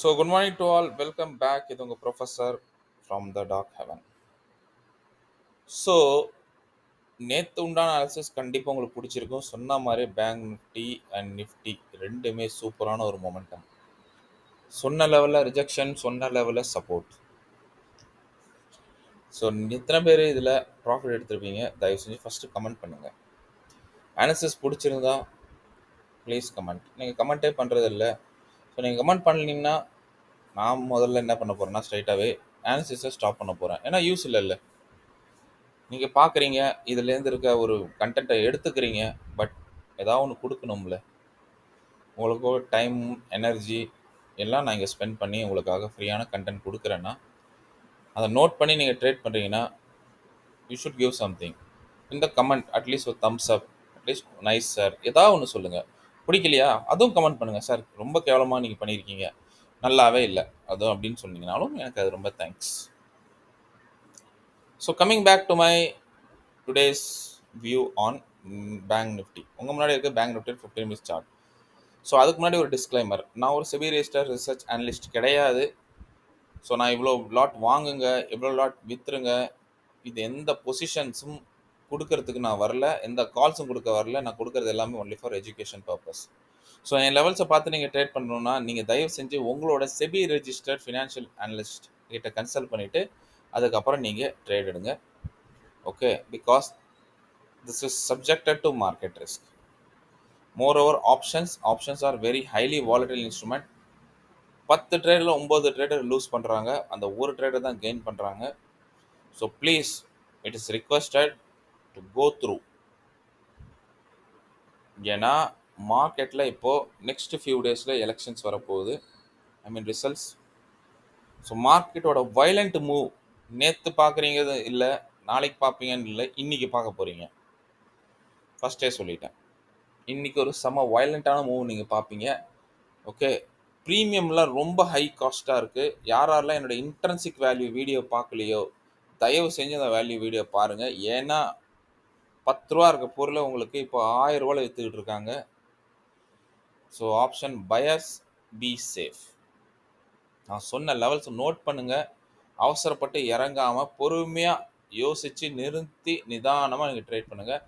So, good morning to all. Welcome back. இது உங்க professor from the doc heaven. So நேற்று உண்டான analysis கண்டிப்பாக உங்களுக்கு பிடிச்சிருக்கும். சொன்ன மாதிரி பேங்க் நிஃப்டி அண்ட் நிஃப்டி ரெண்டுமே சூப்பரான ஒரு மொமெண்டம். சொன்ன லெவலில் ரிஜெக்ஷன், சொன்ன லெவலில் சப்போர்ட். ஸோ எத்தனை பேர் இதில் ப்ராஃபிட் எடுத்திருப்பீங்க? தயவு செஞ்சு ஃபஸ்ட்டு கமெண்ட் பண்ணுங்கள். அனாலிசிஸ் பிடிச்சிருந்தா ப்ளீஸ் கமெண்ட். நீங்கள் கமெண்ட்டே பண்ணுறது இல்லை. ஸோ நீங்கள் கமெண்ட் பண்ணலீங்கன்னா நான் முதல்ல என்ன பண்ண போகிறேன்னா ஸ்ட்ரைட்டாகவே அனாலிசிஸை ஸ்டாப் பண்ண போகிறேன். ஏன்னா யூஸ் இல்லைல்ல. நீங்கள் பார்க்குறீங்க, இதுலேருந்து இருக்க ஒரு கண்டென்ட்டை எடுத்துக்கிறீங்க. பட் ஏதாவது ஒன்று கொடுக்கணும்ல. உங்களுக்கு டைம், எனர்ஜி எல்லாம் நான் இங்கே ஸ்பெண்ட் பண்ணி உங்களுக்காக ஃப்ரீயான கண்டென்ட் கொடுக்குறேன்னா அதை நோட் பண்ணி நீங்கள் ட்ரேட் பண்ணுறீங்கன்னா யூ ஷுட் கிவ் சம்திங் இந்த கமெண்ட். அட்லீஸ்ட் ஒரு தம்ஸ் அப், அட்லீஸ்ட் நைஸ் சார், ஏதாவது ஒன்று சொல்லுங்கள். பிடிக்கலையா அதுவும் கமெண்ட் பண்ணுங்கள். சார் ரொம்ப கேவலமாக நீங்கள் பண்ணியிருக்கீங்க, நல்லாவே இல்லை அதுவும் அப்படின்னு சொன்னீங்கனாலும் எனக்கு அது ரொம்ப thanks. So coming back to my today's view on Bank Nifty. உங்கள் முன்னாடி இருக்க Bank Nifty 15 minutes chart. So அதுக்கு முன்னாடி ஒரு டிஸ்க்ளைமர், நான் ஒரு செபி ரெஜிஸ்டர்ட் ரிசர்ச் அனலிஸ்ட் கிடையாது. ஸோ நான் இவ்வளோ லாட் வாங்குங்க, எவ்வளோ லாட் விற்றுருங்க, இது எந்த பொசிஷன்ஸும் கொடுக்கறதுக்கு நான் வரல, எந்த கால்ஸும் கொடுக்க வரல. நான் கொடுக்கறது எல்லாமே only for education purpose. So என் லெவல்ஸை பார்த்து நீங்கள் ட்ரேட் பண்ணணுன்னா நீங்கள் தயவு செஞ்சு உங்களோட செபி ரெஜிஸ்டர்ட் ஃபினான்ஷியல் அனலிஸ்ட் கிட்ட கன்சல்ட் பண்ணிவிட்டு அதுக்கப்புறம் நீங்கள் ட்ரேட் எடுங்க. Okay, because this is subjected to market risk. Moreover, options are very highly volatile instrument. 10 ட்ரேடில் 9 ட்ரேடர் லூஸ் பண்ணுறாங்க, அந்த ஒரு ட்ரேடர் தான் கெயின் பண்ணுறாங்க. So please it is requested to go through. ஏன்னா மார்க்கெட்டில் இப்போது நெக்ஸ்ட் ஃபியூ டேஸில் எலெக்ஷன்ஸ் வரப்போகுது, ரிசல்ட்ஸ். ஸோ மார்க்கெட்டோட வைலண்ட் மூவ் நேற்று பார்க்குறீங்க இல்லை, நாளைக்கு பார்ப்பீங்கன்னு இல்லை, இன்றைக்கி பார்க்க போகிறீங்க. ஃபஸ்ட்டே சொல்லிட்டேன், இன்றைக்கி ஒரு செம வயலண்ட்டான மூவ் நீங்கள் பார்ப்பீங்க. ஓகே, ப்ரீமியம்லாம் ரொம்ப ஹை காஸ்ட்டாக இருக்குது. யாரெல்லாம் என்னோடய இன்ட்ரென்சிக் வேல்யூ வீடியோ பார்க்கலையோ தயவு செஞ்சு அந்த வேல்யூ வீடியோ பாருங்கள். ஏன்னா 10 ரூபா இருக்க பொருளை உங்களுக்கு இப்போ 1000 ரூபாயில் விற்றுக்கிட்டு இருக்காங்க. So option buyers be safe. நான் சொன்ன லெவல்ஸ் நோட் பண்ணுங்கள். அவசரப்பட்டு இறங்காமல் பொறுமையாக யோசித்து நிறுத்தி நிதானமாக நீங்கள் ட்ரேட் பண்ணுங்கள்.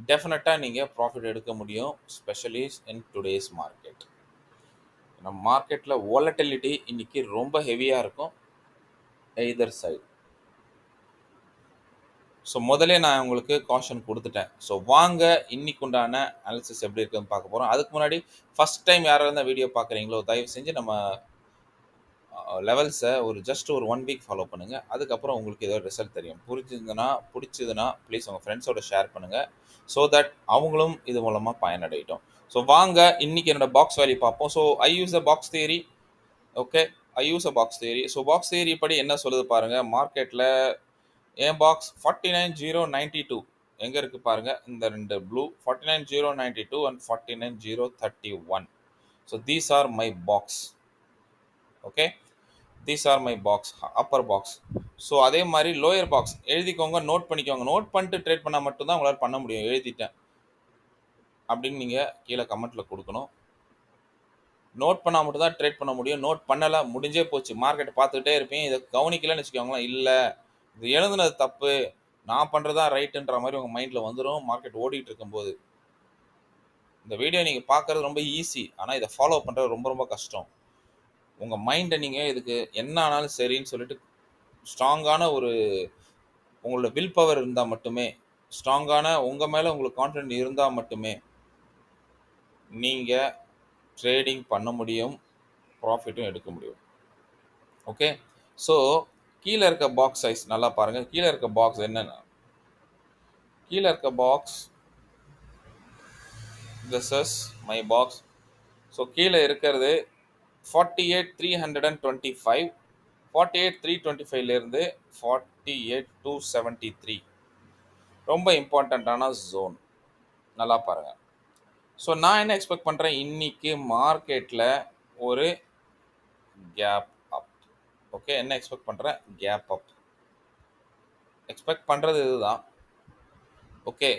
டெஃபினட்டாக நீங்கள் ப்ராஃபிட் எடுக்க முடியும், ஸ்பெஷலி இன் டுடேஸ் மார்க்கெட். நம்ம மார்க்கெட்டில் வாலட்டிலிட்டி இன்றைக்கி ரொம்ப ஹெவியாக இருக்கும் எய்தர் சைடு. ஸோ முதலே நான் உங்களுக்கு காஷன் கொடுத்துட்டேன். ஸோ வாங்க இன்னைக்கு உண்டான அனாலிசிஸ் எப்படி இருக்குன்னு பார்க்க போகிறோம். அதுக்கு முன்னாடி ஃபஸ்ட் டைம் யாராவது இருந்தால் வீடியோ பார்க்குறீங்களோ தயவு செஞ்சு நம்ம லெவல்ஸை ஜஸ்ட் ஒரு 1 வீக் ஃபாலோ பண்ணுங்கள். அதுக்கப்புறம் உங்களுக்கு ஏதோ ரிசல்ட் தெரியும். பிடிச்சதுன்னா ப்ளீஸ் உங்கள் ஃப்ரெண்ட்ஸோட ஷேர் பண்ணுங்கள். ஸோ தட் அவங்களும் இது மூலமாக பயனடையட்டும். ஸோ வாங்க இன்னைக்கு என்னோட பாக்ஸ் வேல்யூ பார்ப்போம். So I use a box theory. Okay, I use a box theory. So box theory படி என்ன சொல்லுது பாருங்கள். மார்க்கெட்டில் என் பாக்ஸ் 49092 எங்கே இருக்குது பாருங்கள். இந்த ரெண்டு blue 49092 and 49031. So these are my box. Okay, these are my box, upper box. So அதே மாதிரி லோயர் பாக்ஸ் எழுதிக்கோங்க, நோட் பண்ணிக்கோங்க. நோட் பண்ணிட்டு ட்ரேட் பண்ணால் மட்டும்தான் உங்களால் பண்ண முடியும். எழுதிட்டேன் அப்படின்னு நீங்கள் கீழே கமெண்ட்டில் கொடுக்கணும். நோட் பண்ணால் மட்டும்தான் ட்ரேட் பண்ண முடியும். நோட் பண்ணலை, முடிஞ்சே போச்சு. மார்க்கெட்டை பார்த்துக்கிட்டே இருப்பீங்க, இதை கவனிக்கலன்னு வச்சுக்கோங்களேன். இல்லை இது எழுதுனது தப்பு, நான் பண்ணுறதா ரைட்டுன்ற மாதிரி உங்கள் மைண்டில் வந்துடும் மார்க்கெட் ஓடிட்டு இருக்கும்போது. இந்த வீடியோ நீங்கள் பார்க்குறது ரொம்ப ஈஸி, ஆனால் இதை ஃபாலோ பண்ணுறது ரொம்ப ரொம்ப கஷ்டம். உங்கள் மைண்டை நீங்கள் இதுக்கு என்ன ஆனாலும் சரின்னு சொல்லிட்டு ஸ்ட்ராங்கான உங்களோட வில் பவர் இருந்தால் மட்டுமே, ஸ்ட்ராங்கான உங்கள் மேலே உங்களுக்கு கான்ஃபிடென்ட் இருந்தால் மட்டுமே நீங்கள் ட்ரேடிங் பண்ண முடியும், ப்ராஃபிட்டும் எடுக்க முடியும். ஓகே, ஸோ கீழே இருக்க பாக்ஸ் சைஸ் நல்லா பாருங்கள். கீழே இருக்க பாக்ஸ் என்னென்ன, கீழே இருக்க box this is my box. So கீழே இருக்கிறது 48325, 48325லேருந்து 48273 ரொம்ப இம்பார்ட்டண்ட்டான ஜோன். நல்லா பாருங்கள். ஸோ நான் என்ன எக்ஸ்பெக்ட் பண்ணுறேன், இன்னைக்கு மார்க்கெட்டில் ஒரு கேப் அப். ஓகே, என்ன எக்ஸ்பெக்ட் பண்ணுறேன், கேப் அப் எக்ஸ்பெக்ட் பண்ணுறது இதுதான். ஓகே,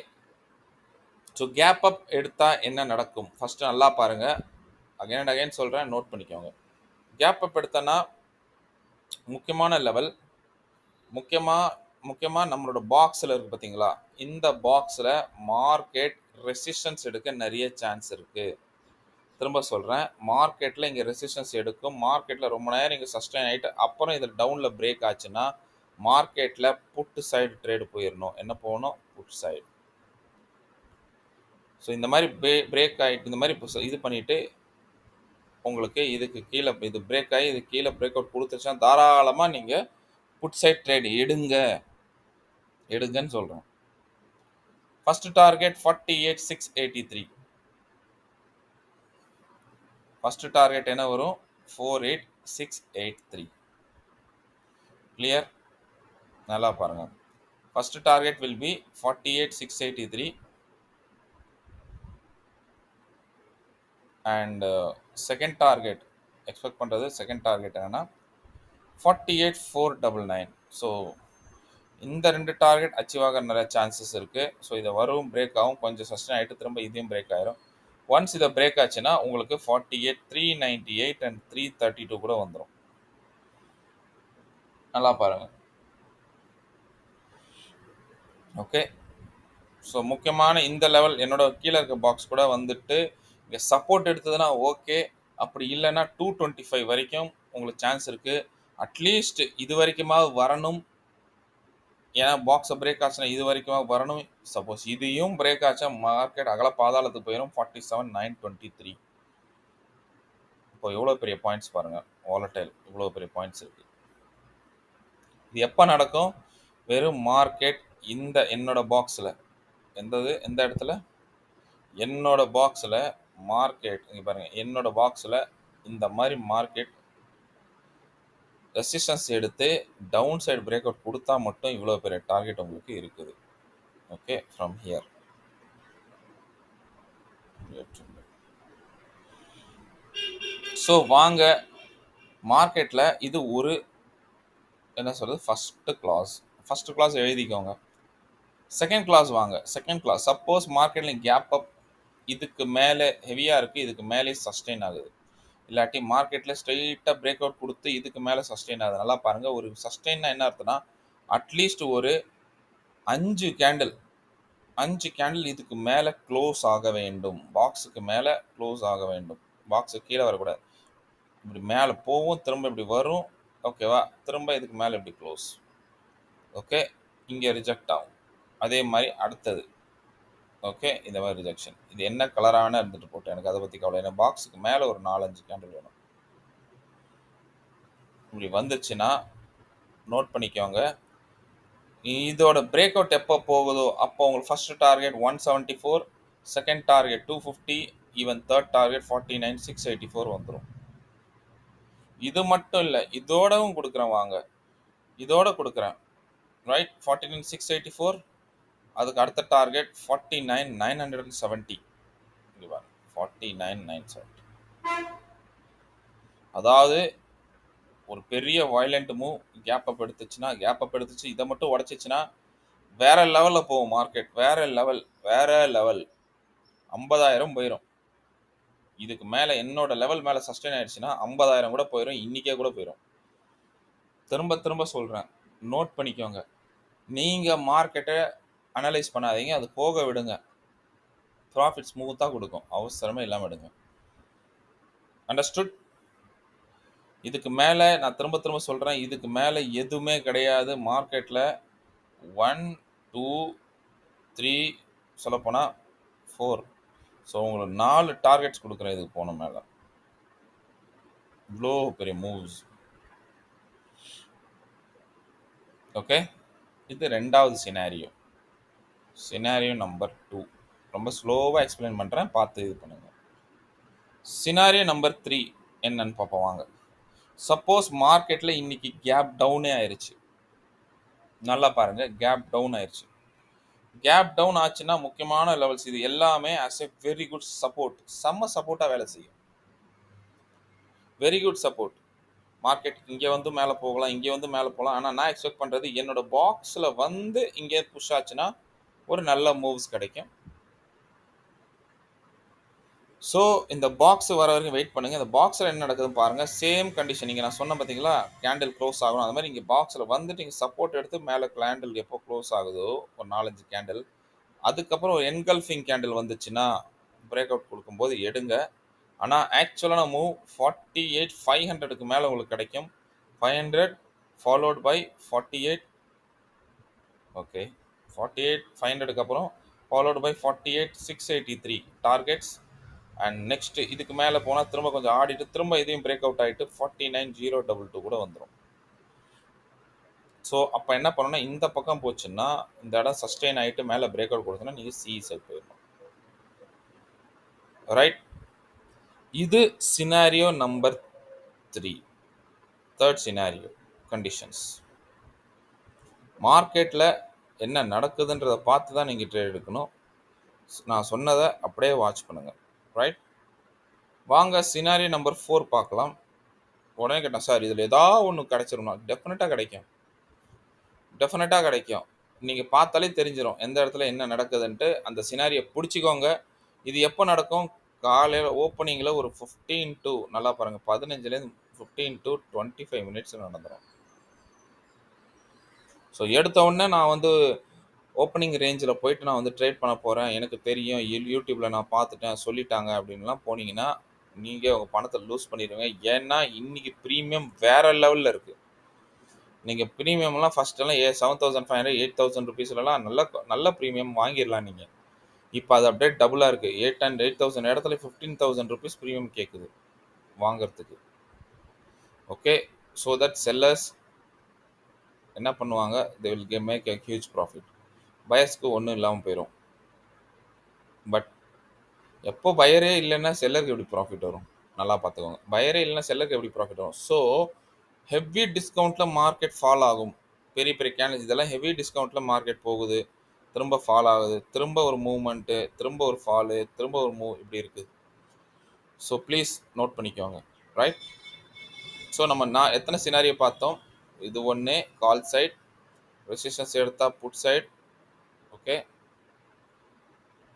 ஸோ கேப் அப் எடுத்தால் என்ன நடக்கும் ஃபஸ்ட்டு நல்லா பாருங்கள். அகைன் சொல்கிறேன், நோட் பண்ணிக்கோங்க. கேப் அப் எடுத்தனா முக்கியமான லெவல், முக்கியமா முக்கியமா நம்மளோட பாக்ஸ்ல இருக்கு பார்த்தீங்களா? இந்த பாக்ஸ்ல மார்க்கெட் ரெசிஸ்டன்ஸ் எடுக்க நெறைய சான்ஸ் இருக்கு. திரும்ப சொல்றேன். மார்க்கெட்ல இங்க ரெசிஸ்டன்ஸ் எடுக்கும். மார்க்கெட்ல ரொம்ப நேரம் இங்க சஸ்டெயின் ஆயிட்டு, அப்புறம் இது டவுன்ல பிரேக் ஆச்சுன்னா, மார்க்கெட்ல புட் சைடு ட்ரேட் போயிரணும். என்ன போகணும்? Put side. ஸோ இந்த மாரி பிரேக் ஆயிட்டு இந்த மாரி இது பண்ணிட்டு, உங்களுக்கு இதுக்கு கீழ இது பிரேக் ஆயி, இது கீழ பிரேக் அவுட் குடுத்துருச்சுன்னா, தாராளமா நீங்க புட் சைட் ட்ரேட் எடுங்கன்னு சொல்றேன். First target 48,683. ஃபர்ஸ்ட் டார்கெட் என்ன வரும்? 48,683. கிளியர்? நல்லா பாருங்க. First target will be 48,683 and second target expect பண்றது செகண்ட் டார்கெட் என்னன்னா 48,499. ஸோ இந்த ரெண்டு டார்கெட் அச்சீவ் ஆக நிறைய சான்சஸ் இருக்கு. ஸோ இதை வரும் பிரேக் ஆகும், கொஞ்சம் சஸ்டெயின் ஆகிட்டு திரும்ப இதையும் பிரேக் ஆயிரும். ஒன்ஸ் இதை பிரேக் ஆச்சுன்னா உங்களுக்கு 48,398 அண்ட் 332 கூட வந்துடும். நல்லா பாருங்க. ஓகே, ஸோ முக்கியமான இந்த லெவல் என்னோட கீழே இருக்க பாக்ஸ் கூட வந்துட்டு இங்கே சப்போர்ட் எடுத்ததுன்னா ஓகே, அப்படி இல்லைன்னா 225 வரைக்கும் உங்களுக்கு சான்ஸ் இருக்கு. அட்லீஸ்ட் இது வரைக்குமாவது வரணும். ஏன்னா பாக்ஸை பிரேக் ஆச்சுன்னா இது வரைக்கும் வரணும். சப்போஸ் இதையும் பிரேக் ஆச்சா மார்க்கெட் அகல பாதாளத்துக்கு போயிடும். 47,923. இப்போ எவ்வளோ பெரிய பாயிண்ட்ஸ் பாருங்க, வாலடைல் இவ்வளோ பெரிய பாயிண்ட்ஸ் இருக்கு. இது எப்போ நடக்கும்? வெறும் மார்க்கெட் இந்த என்னோட பாக்ஸில் எந்த இடத்துல என்னோட பாக்ஸில் மார்க்கெட் இங்கே பாருங்க, என்னோட பாக்ஸில் இந்த மாதிரி மார்க்கெட் ரெசிஸ்டன்ஸ் எடுத்து டவுன் சைடு பிரேக் அவுட் கொடுத்தா மட்டும் இவ்வளோ பெரிய டார்கெட் உங்களுக்கு இருக்குது. Okay, from here. ஸோ வாங்க, மார்க்கெட்டில் இது ஒரு என்ன சொல்றது ஃபர்ஸ்ட் கிளாஸ் எழுதிக்கோங்க. செகண்ட் கிளாஸ் வாங்க. செகண்ட் கிளாஸ் சப்போஸ் மார்க்கெட்டில் கேப் அப் இதுக்கு மேலே ஹெவியாக இருக்குது, இதுக்கு மேலே சஸ்டெயின் ஆகுது, இல்லாட்டி மார்க்கெட்டில் ஸ்ட்ரெயிட்டாக பிரேக் அவுட் கொடுத்து இதுக்கு மேலே சஸ்டெயின் ஆகுது. நல்லா பாருங்கள், ஒரு சஸ்டெயின்னா என்ன அர்த்தம்னா அட்லீஸ்ட் ஒரு 5 கேண்டில் இதுக்கு மேலே க்ளோஸ் ஆக வேண்டும். பாக்ஸுக்கு மேலே க்ளோஸ் ஆக வேண்டும். பாக்ஸுக்கு கீழே வரக்கூடாது. இப்படி மேலே போகும், திரும்ப இப்படி வரும். ஓகேவா? திரும்ப இதுக்கு மேலே இப்படி க்ளோஸ். ஓகே, இங்கே ரிஜெக்ட் ஆகும். அதே மாதிரி அடுத்தது. ஓகே, இந்த மாதிரி ரிஜெக்ஷன். இது என்ன கலரான இருந்துட்டு போட்டேன், எனக்கு அதை பற்றி கவலை. ஏன்னா பாக்ஸுக்கு மேலே ஒரு 4-5 கேண்டில் வேணும். இப்படி வந்துச்சுன்னா நோட் பண்ணிக்கோங்க. இதோட பிரேக் அவுட் எப்போ போகுதோ அப்போ உங்களுக்கு first target 174, second target 250, even third target 49,684 வந்துடும். இது மட்டும் இல்லை, இதோடவும் கொடுக்குறேன் வாங்க, இதோட கொடுக்குறேன். ரைட், 49,684. அதுக்கு அடுத்த டார்கெட் 49,970. 49,970. அதாவது ஒரு பெரிய வயலண்ட் மூவ் கேப் அப் எடுத்துச்சு, இதை மட்டும் உடச்சிச்சுன்னா வேற லெவலில் போகும் மார்க்கெட். வேற லெவல் 50,000 போயிடும். இதுக்கு மேலே என்னோட லெவல் மேலே சஸ்டெயின் ஆயிடுச்சுன்னா 50,000 கூட போயிடும், இன்னைக்கே கூட போயிடும். திரும்ப சொல்கிறேன், நோட் பண்ணிக்கோங்க. நீங்கள் மார்க்கெட்டை அனலைஸ் பண்ணாதீங்க, அது போக விடுங்க. ப்ராஃபிட் ஸ்மூத்தாக கொடுக்கும், அவசரமே இல்லாமல் எடுங்க. அண்டர்ஸ்டுட்? இதுக்கு மேலே நான் திரும்ப சொல்கிறேன், இதுக்கு மேலே எதுவுமே கிடையாது மார்க்கெட்டில். 1, 2, 3 சொல்லப்போனால் 4. ஸோ உங்களுக்கு 4 டார்கெட்ஸ் கொடுக்குறேன் இதுக்கு போன மேலே. இவ்வளோ பெரிய மூவ்ஸ். ஓகே, இது ரெண்டாவது சினாரியோ நம்பர் 2. ரொம்ப ஸ்லோவாக எக்ஸ்பிளைன் பண்ணுறேன், பார்த்து இது பண்ணுங்க. சினாரியோ நம்பர் 3 என்னன்னு பார்ப்போம் வாங்க. சப்போஸ் மார்க்கெட்டில் இன்னைக்கு கேப் டவுனே ஆயிடுச்சு. நல்லா பாருங்க, கேப் டவுன் ஆயிடுச்சு. கேப் டவுன் ஆச்சுன்னா முக்கியமான லெவல்ஸ் இது எல்லாமே as a very good support, செம்ம சப்போர்ட்டாக வேலை செய்யும். Very good support. மார்க்கெட் இங்கே வந்து மேலே போகலாம், இங்கே வந்து மேலே போகலாம். ஆனால் நான் எக்ஸ்பெக்ட் பண்ணுறது என்னோட பாக்ஸில் வந்து இங்கே புஷ் ஆச்சுன்னா ஒரு நல்ல மூவ்ஸ் கிடைக்கும். ஸோ இந்த பாக்ஸ் வர வரைக்கும் வெயிட் பண்ணுங்க. இந்த பாக்ஸில் என்ன நடக்குதுன்னு பாருங்க. சேம் கண்டிஷன் நீங்க நான் சொன்னேன் பார்த்தீங்களா? கேண்டில் க்ளோஸ் ஆகணும். அது மாதிரி இங்கே பாக்ஸில் வந்துட்டு இங்கே சப்போர்ட் எடுத்து மேலே கேண்டில் எப்போ க்ளோஸ் ஆகுதோ ஒரு 4, 5 கேண்டில், அதுக்கப்புறம் ஒரு என்கல்ஃபிங் கேண்டில் வந்துச்சுன்னா பிரேக் அவுட் கொடுக்கும்போது எடுங்க. ஆனால் ஆக்சுவலான மூவ் 48,500க்கு மேலே உங்களுக்கு கிடைக்கும். 500 ஃபாலோட் பை 48. ஓகே, 48,500க்கு அப்புறம் followed by 48,683 targets. And next இதுக்கு மேலே போனால் திரும்ப கொஞ்சம் ஆடிட்டு திரும்ப இதையும் பிரேக் அவுட் ஆகிட்டு 49,022 கூட வந்துடும். ஸோ அப்போ என்ன பண்ணணும்னா இந்த பக்கம் போச்சுன்னா இந்த இடம் சஸ்டெயின் ஆகிட்டு மேலே பிரேக் அவுட் கொடுத்தோன்னா நீங்கள் சி சைட் போயிடணும். ரைட், இது scenario number 3, third scenario conditions. மார்க்கெட்டில் என்ன நடக்குதுன்றதை பார்த்து தான் நீங்கள் ட்ரேட் எடுக்கணும். நான் சொன்னதை அப்படியே வாட்ச் பண்ணுங்கள். ரைட், வாங்க சினாரியோ நம்பர் 4 பார்க்கலாம். உடனே கேட்டேன் சார் இதில் ஏதாவது ஒன்று கிடைச்சிருமா? டெஃபினட்டாக கிடைக்கும், டெஃபினட்டாக கிடைக்கும். நீங்கள் பார்த்தாலே தெரிஞ்சிடும் எந்த இடத்துல என்ன நடக்குதுன்ட்டு. அந்த சினாரியை பிடிச்சிக்கோங்க. இது எப்போ நடக்கும்? காலையில் ஓப்பனிங்கில் ஒரு 15 to நல்லா பாருங்கள் 15லேருந்து 15 to 25 மினிட்ஸ் நடந்துடும். ஸோ எடுத்த உடனே நான் வந்து ஓப்பனிங் ரேஞ்சில் போயிட்டு நான் வந்து ட்ரேட் பண்ண போகிறேன், எனக்கு தெரியும், யூடியூப்பில் நான் பார்த்துட்டேன் சொல்லிட்டாங்க அப்படின்லாம் போனீங்கன்னா நீங்கள் உங்கள் பணத்தை லூஸ் பண்ணிடுவீங்க. ஏன்னா இன்றைக்கி ப்ரீமியம் வேறு லெவலில் இருக்குது. நீங்கள் ப்ரீமியம்லாம் ஃபஸ்ட்டெல்லாம் 7,500 8,000 ருபீஸ்லாம் நல்ல ப்ரீமியம் வாங்கிடலாம் நீங்கள். இப்போ அது அப்படியே டபுளாக இருக்குது. 8,000 இடத்துல 15,000 ருபீஸ் ப்ரீமியம் கேட்குது வாங்கிறதுக்கு. ஓகே, ஸோ தட் செல்லர்ஸ் என்ன பண்ணுவாங்க? They will make a huge profit. பயர்ஸ்க்கு ஒன்றும் இல்லாமல் போயிடும். பட் எப்போ பயரே இல்லைன்னா செல்லருக்கு எப்படி ப்ராஃபிட் வரும்? நல்லா பார்த்துக்கோங்க. பயரே இல்லைன்னா செல்லருக்கு எப்படி ப்ராஃபிட் வரும்? ஸோ ஹெவி டிஸ்கவுண்ட்டில் மார்க்கெட் ஃபால் ஆகும். பெரிய பெரிய கேண்டில்ஸ் இதெல்லாம் ஹெவி டிஸ்கவுண்ட்டில் மார்க்கெட் போகுது, திரும்ப ஃபால் ஆகுது, திரும்ப ஒரு மூவ்மெண்ட்டு, திரும்ப ஒரு ஃபாலு, திரும்ப ஒரு மூவ், இப்படி இருக்குது. ஸோ ப்ளீஸ் நோட் பண்ணிக்கோங்க. ரைட், ஸோ நான் எத்தனை சினாரியோ பார்த்தோம்? இது ஒன்று கால் சைட், ரெசிஸ்டன்ஸ் எடுத்தால் புட் சைட். ஓகே,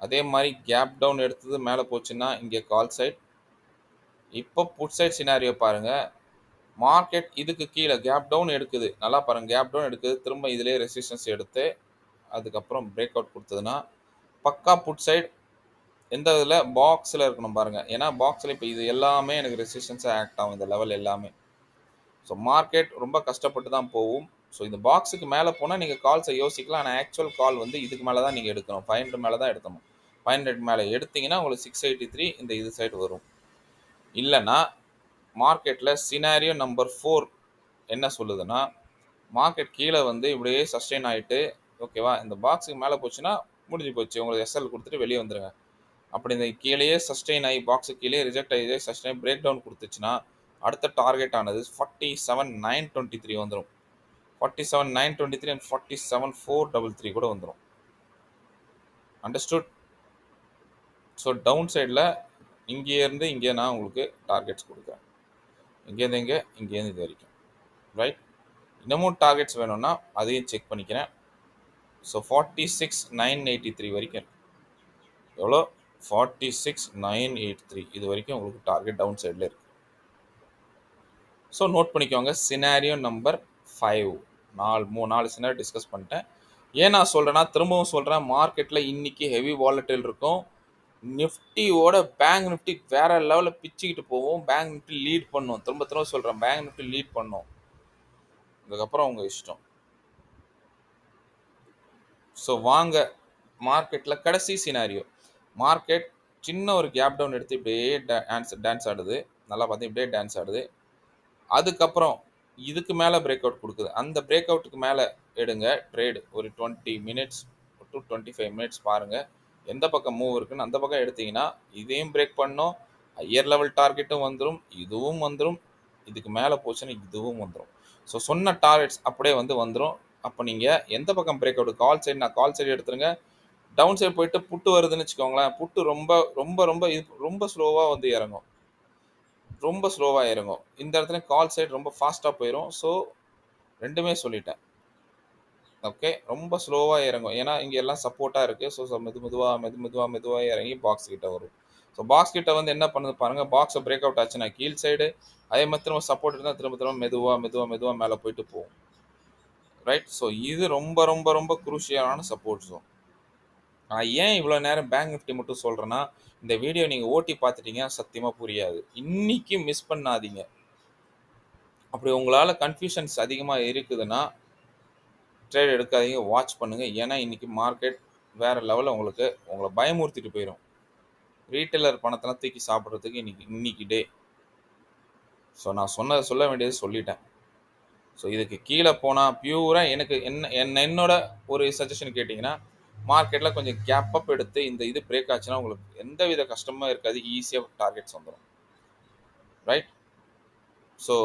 அதே மாதிரி கேப் டவுன் எடுத்தது மேலே போச்சுன்னா இங்கே கால் சைட். இப்போ புட் சைட் சினாரியோ பாருங்கள். மார்க்கெட் இதுக்கு கீழே கேப் டவுன் எடுக்குது, நல்லா பாருங்கள், கேப் டவுன் எடுக்குது, திரும்ப இதிலே ரெசிஸ்டன்ஸ் எடுத்து அதுக்கப்புறம் பிரேக் அவுட் கொடுத்ததுன்னா பக்கா புட் சைட். எந்த இதில்? பாக்ஸில் இருக்கணும் பாருங்கள். ஏன்னா பாக்ஸில் இப்போ இது எல்லாமே எனக்கு ரெசிஸ்டன்ஸாக ஆக்ட் ஆகும், இந்த லெவல் எல்லாமே. ஸோ மார்க்கெட் ரொம்ப கஷ்டப்பட்டு தான் போகும். ஸோ இந்த பாக்ஸுக்கு மேலே போனால் நீங்கள் கால்ஸை யோசிக்கலாம். ஆனால் ஆக்சுவல் கால் வந்து இதுக்கு மேலே தான் நீங்கள் எடுக்கணும், 500 மேலே தான் எடுக்கணும். 500 மேலே எடுத்தீங்கன்னா உங்களுக்கு 683 இந்த இது சைடு வரும். இல்லைன்னா மார்க்கெட்டில் சினாரியோ நம்பர் 4 என்ன சொல்லுதுன்னா, மார்க்கெட் கீழே வந்து இப்படியே சஸ்டெயின் ஆகிட்டு, ஓகேவா, இந்த பாக்ஸுக்கு மேலே போச்சுன்னா முடிஞ்சு போச்சு, உங்களுக்கு எஸ்எல் கொடுத்துட்டு வெளியே வந்துடுங்க. அப்படி இந்த கீழேயே சஸ்டெயின் ஆகி பாக்ஸுக்கு கீழே ரிஜெக்ட் ஆகி சஸ்டெயின் பிரேக் டவுன் கொடுத்துச்சுன்னா அடுத்த டார்கெட் ஆனது 47,923 வந்துடும். 47,923 அண்ட் 47,433 கூட வந்துடும். அண்டர்ஸ்டுட்? ஸோ டவுன் சைடில் இங்கேருந்து இங்கே நான் உங்களுக்கு டார்கெட்ஸ் கொடுக்குறேன். இங்கேருந்து இங்கேருந்து இது வரைக்கும். ரைட், இன்னமும் டார்கெட்ஸ் வேணும்னா அதையும் செக் பண்ணிக்கிறேன். ஸோ 46,983 வரைக்கும் இருக்கு. எவ்வளோ? 46,983 இது வரைக்கும் உங்களுக்கு டார்கெட் டவுன் சைடில் இருக்குது. ஸோ நோட் பண்ணிக்கோங்க. சினாரியோ நம்பர் 5 4 சினாரியோ டிஸ்கஸ் பண்ணிட்டேன். ஏன் நான் சொல்கிறேன்னா, திரும்பவும் சொல்கிறேன், மார்க்கெட்டில் இன்றைக்கி ஹெவி வாலட்டைல் இருக்கும். நிஃப்டியோட பேங்க் நிஃப்டி வேறு லெவலில் பிச்சுக்கிட்டு போவோம். பேங்க் நிஃப்டி லீட் பண்ணும். திரும்ப சொல்கிறேன், பேங்க் நிஃப்டி லீட் பண்ணும். இதுக்கப்புறம் உங்கள் இஷ்டம். ஸோ வாங்க மார்க்கெட்டில் கடைசி சினாரியோ. மார்க்கெட் சின்ன ஒரு கேப் டவுன் எடுத்து இப்படியே டான்ஸ் ஆடுது, நல்லா பார்த்து இப்படியே டான்ஸ் ஆடுது. அதுக்கப்புறம் இதுக்கு மேலே பிரேக் அவுட் கொடுக்குது. அந்த பிரேக் அவுட்டுக்கு மேலே எடுங்க ட்ரேடு. ஒரு 20 மினிட்ஸ் டு 25 மினிட்ஸ் பாருங்கள் எந்த பக்கம் மூவ் இருக்குன்னு. அந்த பக்கம் எடுத்தீங்கன்னா இதையும் பிரேக் பண்ணோம், ஹையர் லெவல் டார்கெட்டும் வந்துடும், இதுவும் வந்துடும், இதுக்கு மேலே போச்சுன்னா இதுவும் வந்துடும். ஸோ சொன்ன டார்கெட்ஸ் அப்படியே வந்துடும். அப்போ நீங்கள் எந்த பக்கம் பிரேக் அவுட்? கால் சைடு, நான் கால் சைடு எடுத்துருங்க. டவுன் சைடு போயிட்டு புட்டு வருதுன்னு வச்சுக்கோங்களேன். புட்டு ரொம்ப ரொம்ப ரொம்ப ரொம்ப ஸ்லோவாக வந்து இறங்கும், ரொம்ப ஸ்லோவாக இறங்கும். இந்த இடத்துல கால் சைடு ரொம்ப ஃபாஸ்ட்டாக போயிடும். ஸோ ரெண்டுமே சொல்லிட்டேன். ஓகே, ரொம்ப ஸ்லோவாக இறங்கும். ஏன்னா இங்கே எல்லாம் சப்போர்ட்டாக இருக்குது. ஸோ மெதுவாக இறங்கி பாக்ஸ் கிட்ட வரும். ஸோ பாக்ஸ் கிட்ட வந்து என்ன பண்ணுது பாருங்க, பாக்ஸை பிரேக் அவுட் ஆச்சுன்னா கீழ் சைடு, அதே மாதிரி திரும்ப சப்போர்ட் இருந்தால் திரும்ப திரும்ப மெதுவாக மேலே போயிட்டு போகும். ரைட். ஸோ இது ரொம்ப ரொம்ப ரொம்ப குரூஷியலான சப்போர்ட் ஜோன். நான் ஏன் இவ்வளோ நேரம் பேங்க் நிஃப்டி மட்டும் சொல்கிறேன்னா, இந்த வீடியோ நீங்கள் ஓட்டி பார்த்துட்டீங்கன்னா சத்தியமாக புரியாது. இன்னைக்கு மிஸ் பண்ணாதீங்க. அப்படி உங்களால் கன்ஃபியூஷன்ஸ் அதிகமாக இருக்குதுன்னா ட்ரேட் எடுக்காதீங்க, வாட்ச் பண்ணுங்கள். ஏன்னா இன்னைக்கு மார்க்கெட் வேறு லெவலில் உங்களை பயமுறுத்திட்டு போயிடும். ரீட்டைலர் பணத்தெல்லாம் தூக்கி சாப்பிட்றதுக்கு இன்னைக்கு டே. ஸோ நான் சொல்ல வேண்டியது சொல்லிட்டேன். ஸோ இதுக்கு கீழே போனால் பியூராக எனக்கு என்னோட ஒரு சஜஷன் கேட்டிங்கன்னா, மார்க்கெட்டில் கொஞ்சம் கேப் அப் எடுத்து இது பிரேக் ஆச்சுன்னா உங்களுக்கு எந்த வித கஷ்டமும் இருக்காது, ஈஸியாக டார்கெட்ஸ் வந்துடும். ரைட். ஸோ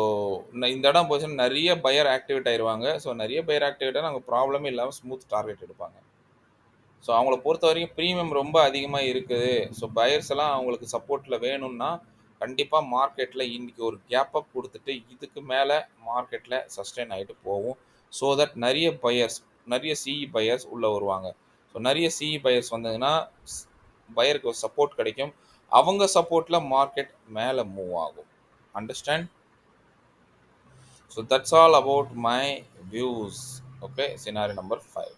இந்த இடம் போச்சுன்னா நிறைய பையர் ஆக்டிவேட் ஆயிடுவாங்க. ஸோ நிறைய பையர் ஆக்டிவேட் ஆனால் அவங்க ப்ராப்ளமே இல்லாமல் ஸ்மூத் டார்கெட் எடுப்பாங்க. ஸோ அவங்கள பொறுத்த வரைக்கும் ப்ரீமியம் ரொம்ப அதிகமாக இருக்குது. ஸோ பையர்ஸ் எல்லாம் அவங்களுக்கு சப்போர்ட்டில் வேணும்னா கண்டிப்பாக மார்க்கெட்டில் இன்றைக்கி ஒரு கேப் அப் கொடுத்துட்டு இதுக்கு மேலே மார்க்கெட்டில் சஸ்டெயின் ஆகிட்டு போகும். ஸோ தட் நிறைய சிஇ பையர்ஸ் உள்ளே வருவாங்க. ஸோ நிறைய சிஇ பையர்ஸ் வந்ததுன்னா பையருக்கு ஒரு சப்போர்ட் கிடைக்கும். அவங்க சப்போர்ட்டில் மார்க்கெட் மேலே மூவ் ஆகும். Understand? So that's all about my views. Okay, scenario number 5.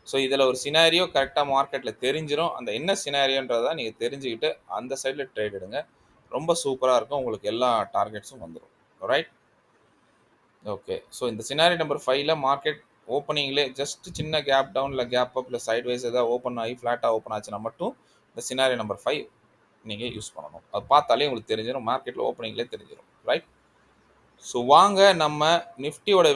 So இதில் ஒரு சினாரியோ கரெக்டாக மார்க்கெட்டில் தெரிஞ்சிடும். அந்த என்ன சினாரியோன்றதை நீங்கள் தெரிஞ்சுக்கிட்டு அந்த சைடில் ட்ரேட் எடுங்க. ரொம்ப சூப்பராக இருக்கும். உங்களுக்கு எல்லா டார்கெட்ஸும் வந்துடும். ரைட். ஓகே. ஸோ இந்த சினாரியோ நம்பர் 5ல் மார்க்கெட் ஓப்பனிங்லேயே ஜஸ்ட் சின்ன கேப் டவுன் இல்லை கேப் அப் இல்லை சைட்வைஸ் ஏதாவது ஓப்பன் ஆகி ஃப்ளாட்டாக ஓப்பன் ஆச்சுன்னா மட்டும் இந்த சினாரியோ நம்பர் 5 நீங்கள் யூஸ் பண்ணணும். அது பார்த்தாலே உங்களுக்கு தெரிஞ்சிடும், மார்க்கெட்டில் ஓப்பனிங்லேயே தெரிஞ்சிடும். ரைட். ஸோ வாங்க நம்ம நிஃப்டியோட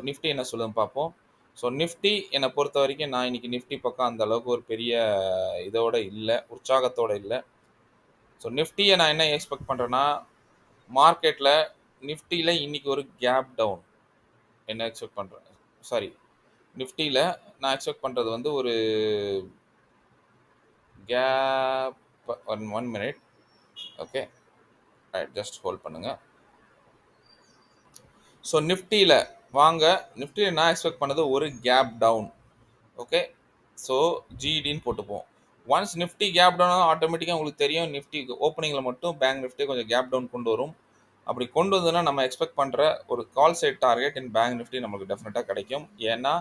நிஃப்டி என்ன சொல்லுதுன்னு பார்ப்போம். ஸோ நிஃப்டி என்னை பொறுத்த வரைக்கும் நான் இன்னைக்கு நிஃப்டி பக்கம் அந்த அளவுக்கு ஒரு பெரிய இதோட இல்லை, உற்சாகத்தோடு இல்லை. ஸோ நிஃப்டியை நான் என்ன எக்ஸ்பெக்ட் பண்ணுறேன்னா, மார்க்கெட்டில் நிஃப்டியில் இன்னைக்கு ஒரு கேப் டவுன் என்ன எக்ஸ்பெக்ட் பண்ணுறேன். சாரி, நிஃப்டியில் நான் எக்ஸ்பெக்ட் பண்ணுறது வந்து ஒரு gap. One minute. Okay, just hold பண்ணுங்கள். ஸோ நிஃப்டியில் நிஃப்டியில் நான் எக்ஸ்பெக்ட் பண்ணது ஒரு கேப் டவுன். ஓகே, ஸோ ஜிடின்னு போட்டுப்போம். ஒன்ஸ் நிஃப்டி கேப் டவுன் ஆட்டோமேட்டிக்காக உங்களுக்கு தெரியும், நிஃப்டி ஓப்பனிங்கில் மட்டும் பேங்க் நிஃப்டி கொஞ்சம் கேப் டவுன் கொண்டு வரும். அப்படி கொண்டு வந்ததுன்னா நம்ம எக்ஸ்பெக்ட் பண்ணுற ஒரு call side target in bank Nifty நம்மளுக்கு டெஃபினட்டாக கிடைக்கும். ஏன்னா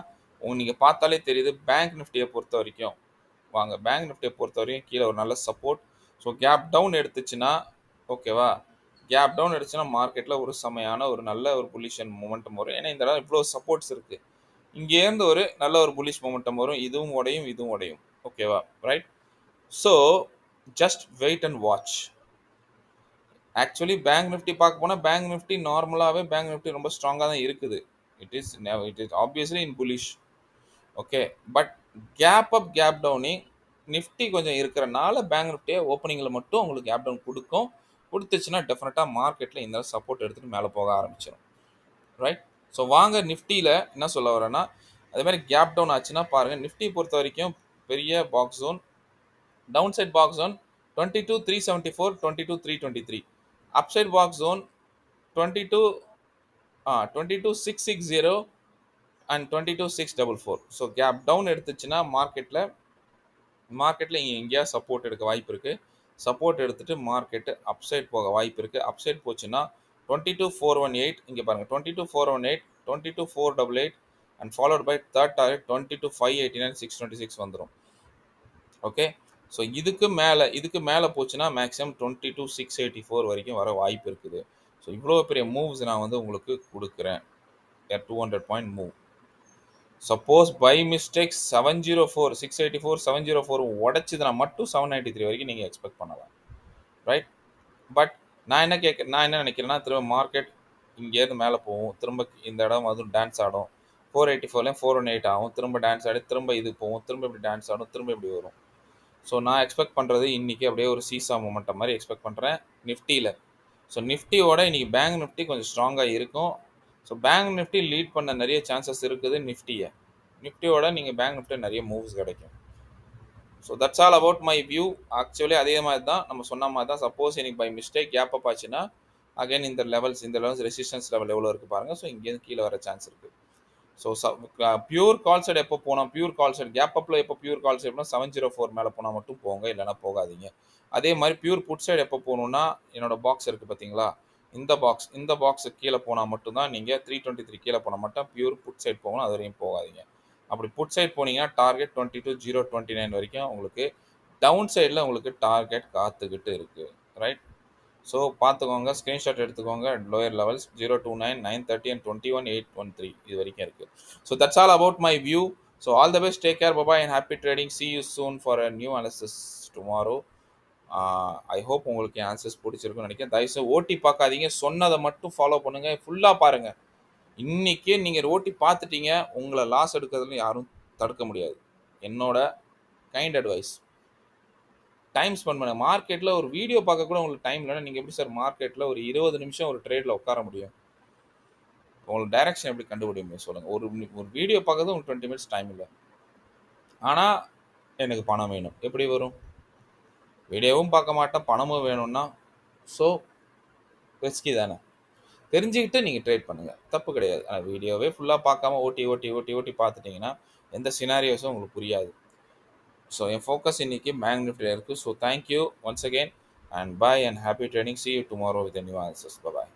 நீங்கள் பார்த்தாலே தெரியுது, பேங்க் நிஃப்டியை பொறுத்த வரைக்கும் பேங்க் நிஃப்டியை பொறுத்த வரைக்கும் கீழே ஒரு நல்ல சப்போர்ட். ஸோ கேப் டவுன் எடுத்துச்சுன்னா ஓகேவா, கேப் டவுன் எடுத்துச்சுன்னா மார்க்கெட்டில் ஒரு செமையான ஒரு நல்ல ஒரு புல்லிஷன் மூமெண்டம் வரும். ஏன்னா இந்த இடம் இவ்வளோ சப்போர்ட்ஸ் இருக்குது, இங்கேருந்து ஒரு நல்ல ஒரு புல்லிஷ் மூமெண்டம் வரும். இதுவும் உடையும். ஓகேவா, right. So just wait and watch. Actually Bank Nifty பார்க்க போனால் பேங்க் நிஃப்டி நார்மலாகவே பேங்க் நிஃப்டி ரொம்ப ஸ்ட்ராங்காக தான் இருக்குது. It is obviously in bullish. Okay, but gap down in Nifty கொஞ்சம் இருக்கிறனால பேங்க் நிஃப்டியை ஓப்பனிங்கில் மட்டும் உங்களுக்கு கேப் டவுன் கொடுத்துச்சுன்னா டெஃபினட்டாக மார்க்கெட்டில் இந்த சப்போர்ட் எடுத்துகிட்டு மேலே போக ஆரம்பிச்சிடும். ரைட். ஸோ வாங்க நிஃப்டியில் என்ன சொல்ல வரேன்னா, அதே மாதிரி கேப் டவுன் ஆச்சுன்னா பாருங்கள், நிஃப்டி பொறுத்த வரைக்கும் பெரிய box zone, downside box zone 22,374, 22,323, upside box zone 22,660 and 22,644. So gap down எடுத்துச்சுன்னா மார்க்கெட்டில் இங்கே எங்கேயா சப்போர்ட் எடுக்க வாய்ப்பு இருக்குது. சப்போர்ட் எடுத்துகிட்டு மார்க்கெட்டு அப்சைட் போக வாய்ப்பு இருக்குது. அப்சைட் போச்சுன்னா 22,418, இங்கே பாருங்கள் 22,418, 22,488 and followed by third target 22,589, 626 வந்துடும். ஓகே, ஸோ இதுக்கு மேலே போச்சுன்னா மேக்ஸிமம் 22,684 வரைக்கும் வர வாய்ப்பு இருக்குது. ஸோ இவ்வளோ பெரிய மூவ்ஸ் நான் உங்களுக்கு கொடுக்குறேன். 200 point move. Suppose by mistake 684 704 உடைச்சதுன்னா மட்டும் 793 வரைக்கும் நீங்கள் எக்ஸ்பெக்ட் பண்ணலாம். ரைட். பட் நான் என்ன நினைக்கிறேன்னா, திரும்ப மார்க்கெட் இங்கேருந்து மேலே போகும், திரும்ப இந்த இடம் அதுவும் டான்ஸ் ஆடும். 484 418 ஆகும், திரும்ப டான்ஸ் ஆடி திரும்ப இது போகும், திரும்ப இப்படி டான்ஸ் ஆடும், திரும்ப இப்படி வரும். ஸோ நான் எக்ஸ்பெக்ட் பண்ணுறது இன்றைக்கி அப்படியே ஒரு சீசா மூமெண்ட்டை மாதிரி எக்ஸ்பெக்ட் பண்ணுறேன் நிஃப்டியில். ஸோ நிஃப்டியோட இன்றைக்கி பேங்க் நிஃப்டி கொஞ்சம் ஸ்ட்ராங்காக இருக்கும். ஸோ பேங்க் நிஃப்டி லீட் பண்ண நிறைய சான்சஸ் இருக்குது நிஃப்டியோட நீங்கள் பேங்க் நிஃப்டி நிறைய மூவ்ஸ் கிடைக்கும். So that's all about my view. Actually அதே மாதிரி தான் நம்ம சொன்ன மாதிரி தான். சப்போஸ் எனக்கு பை மிஸ்டேக் கேப் அப் ஆச்சுன்னா அகைன் இந்த லெவல்ஸ் ரெசிஸ்டன்ஸ் லெவல் எவ்வளோ இருக்குது பாருங்கள். ஸோ இங்கேருந்து கீழே வர சான்ஸ் இருக்குது. ஸோ பியூர் கால் சைடு எப்போ போனோம், பியூர் கால் சைடு கேப் அப்பில் எப்போ பியூர் கால் சைடுனா 704 மேலே போனால் மட்டும் போங்க, இல்லைனா போகாதீங்க. அதே மாதிரி பியூர் புட் சைடு எப்போ போகணுன்னா, என்னோட பாக்ஸ் இருக்குது பார்த்தீங்களா, இந்த பாக்ஸுக்கு கீழே போனால் மட்டும்தான் நீங்கள் 323 கீழே போனால் மட்டும் பியூர் புட் சைடு போகணும், அது வரையும் போகாதீங்க. அப்படி புட் சைடு போனீங்கன்னா டார்கெட் 22,029 வரைக்கும் உங்களுக்கு டவுன் சைடில் உங்களுக்கு டார்கெட் காத்துக்கிட்டு இருக்குது. ரைட். ஸோ பார்த்துக்கோங்க, ஸ்க்ரீன்ஷாட் எடுத்துக்கோங்க. லோயர் லெவல்ஸ் 029, 930 அண்ட் 21,813 இது வரைக்கும் இருக்குது. So that's all about my view. So all the best, take care, bye bye and happy trading. C you soon for a new analysis tomorrow. I hope உங்களுக்கு என் answers பிடிச்சிருக்குன்னு நினைக்கிறேன். தயவுசெய்து ஓட்டி பார்க்காதீங்க, சொன்னதை மட்டும் ஃபாலோ பண்ணுங்கள், ஃபுல்லாக பாருங்கள். இன்றைக்கே நீங்கள் ஓட்டி பார்த்துட்டீங்க, உங்களை லாஸ் எடுக்கிறதுல யாரும் தடுக்க முடியாது. என்னோட கைண்ட் அட்வைஸ், டைம் ஸ்பெண்ட் பண்ணுங்க. மார்க்கெட்டில் ஒரு வீடியோ பார்க்க கூட உங்களுக்கு டைம் இல்லைன்னா நீங்கள் எப்படி சார் மார்க்கெட்டில் ஒரு 20 நிமிஷம் ஒரு ட்ரேடில் உட்கார முடியும்? உங்களுக்கு டைரக்ஷன் எப்படி கண்டுபிடிக்க முடியும் சொல்லுங்கள்? ஒரு வீடியோ பார்க்கறது உங்களுக்கு 20 மினிட்ஸ் டைம் இல்லை, ஆனால் எனக்கு பணம் வேணும், எப்படி வரும்? வீடியோவும் பார்க்க மாட்டேன், பணமும் வேணும்னா ஸோ ரிஸ்கி தானே. தெரிஞ்சுக்கிட்டு நீங்கள் ட்ரேட் பண்ணுங்கள், தப்பு கிடையாது. ஆனால் வீடியோவே ஃபுல்லாக பார்க்காம ஓட்டி பார்த்துட்டிங்கன்னா எந்த சினாரியோஸும் உங்களுக்கு புரியாது. ஸோ என் ஃபோக்கஸ் இன்னைக்கு பேங்க் நிஃப்டியில் இருக்குது. So thank you once again and bye and happy trading. See you tomorrow with a new answers. Bye bye.